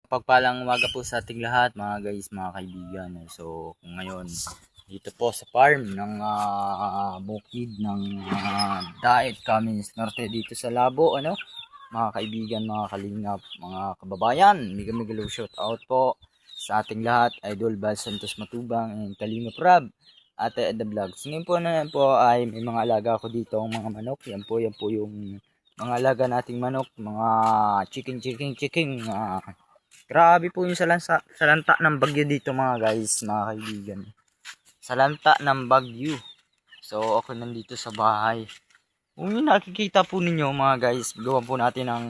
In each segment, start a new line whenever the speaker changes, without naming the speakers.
Pagpalang umaga po sa ating lahat mga guys, mga kaibigan. So ngayon dito po sa farm ng bukid ng Daet Camin's Norte dito sa Labo, mga kaibigan, mga kalingap, mga kababayan, mega shout out po sa ating lahat, Idol Bal Santos Matubang and Kalingap Rab at The Vlogs. Ngayon po ay may mga alaga ako dito ang mga manok. Yan po yung mga alaga nating manok, mga chicken. Grabe po yung salanta ng bagyo dito mga guys, mga kaibigan. Salanta ng bagyo. So ako nandito sa bahay. Kung yung nakikita po ninyo mga guys, gawa po natin ng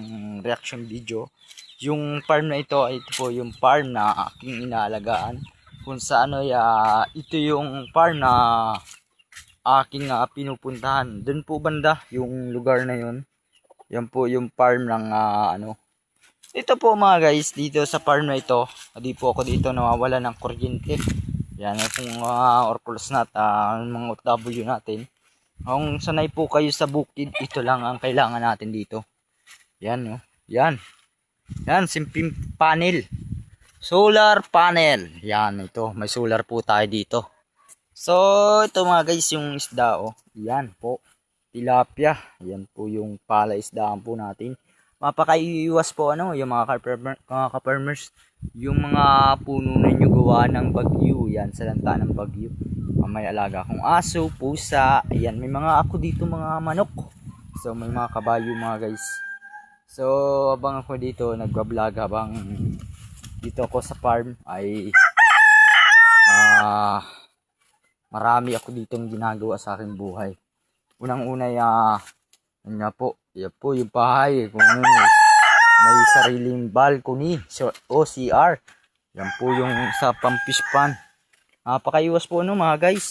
reaction video. Yung farm na ito, ito po yung farm na aking inaalagaan. Kung saan ito yung farm na aking pinupuntahan. Doon po banda yung lugar na yun. Yan po yung farm ng ito po mga guys, dito sa farm na ito, hindi po ako dito nawawala ng kuryente. Yan yung orpulos natin, mga OFW natin. Kung sanay po kayo sa bukid, ito lang ang kailangan natin dito. Yan, yan. Yan, simping panel. Solar panel. Yan, ito. May solar po tayo dito. So, ito mga guys, yung isda, Yan po. Tilapia. Yan po yung palaisdaan po natin. Mapakaiwas po yung mga ka-farmers, yung mga puno ninyo gawa ng bagyo. Yan, salanta ng bagyo. May alaga akong aso, pusa. Ayan, may mga ako dito mga manok. So may mga kabayo mga guys. So habang ako dito nagba-vlog, habang dito ako sa farm ay marami ako ditong ginagawa sa aking buhay. Unang-una yan po yung bahay, kung may sariling balcony o CR. Yan po yung sa pamfish pan. Mapakaiwas po mga guys.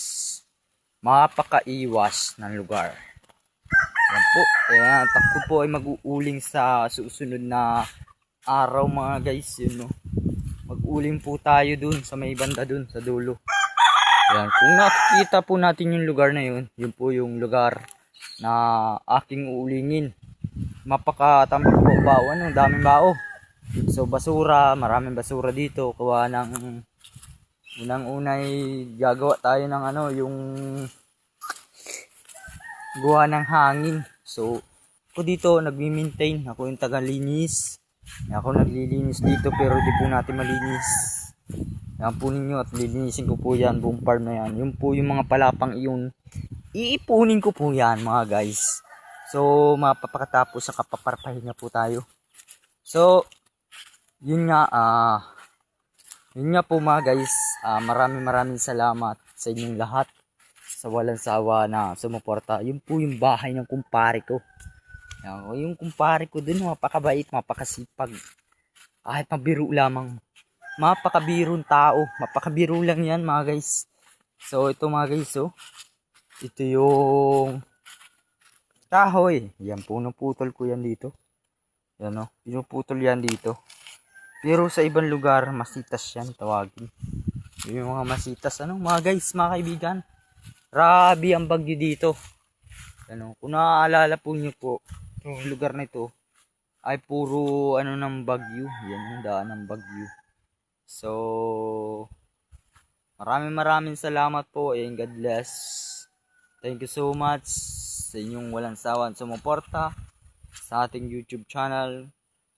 Mapakaiwas ng lugar. Yan po. Ayan, ako po ay mag-uuling sa susunod na araw mga guys. Yun, mag-uling po tayo dun sa may banda dun sa dulo. Yan, kung nakikita po natin yung lugar na yun, yun po yung lugar na aking uulingin. Mapakatambak po bao, daming bao. So basura, maraming basura dito. Kuha ng unang-unay gagawa tayo ng yung gawa ng hangin. So ako dito nagmi-maintain, ako yung taga-linis. Ako naglilinis dito pero di po natin malinis. Yan po ninyo at lilinisin ko po yan, buong farm na yan. Yung po yung mga palapang iyon, iipunin ko po yan mga guys. So mapapakatapos sa kapaparpahinga po tayo. So yun nga po mga guys, maraming salamat sa inyong lahat sa walang sawa na sumuporta. Yun po yung bahay ng kumpare ko. Yung kumpare ko dun, mapakabait, mapakasipag. Kahit mabiro lamang, mapakabirong tao, mapakabiro lang yan mga guys. So ito mga guys, ito yung kahoy. Yan, pinuputol ko yan dito. Yan pinuputol yan dito. Pero sa ibang lugar, masitas yan tawagin. Yung mga masitas, mga guys, mga kaibigan. Grabe ang bagyo dito. Kung naaalala po niyo po, yung lugar na ito ay puro ng bagyo. Yan yung daan ng bagyo. So maraming salamat po and God bless. Thank you so much sa inyong walang sawang sumuporta sa ating YouTube channel.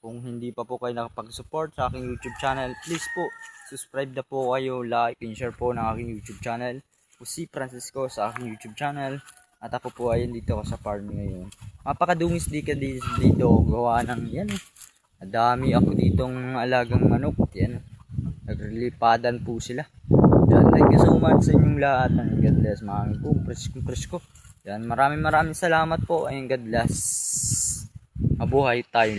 Kung hindi pa po kayo nakapag-support sa aking YouTube channel, please po subscribe na po kayo, like and share po ng aking YouTube channel. Po si Francisco sa aking YouTube channel. At ako po ay dito ako sa farm ngayon. Mapakadungis dito gawa ng yan. Dami ako ditong alagang manok. Yan. Naglilipadan po sila. Yan, thank you so much sa inyong lahat. And God bless mga presko. Yan, maraming salamat po and God bless. Mabuhay tayo.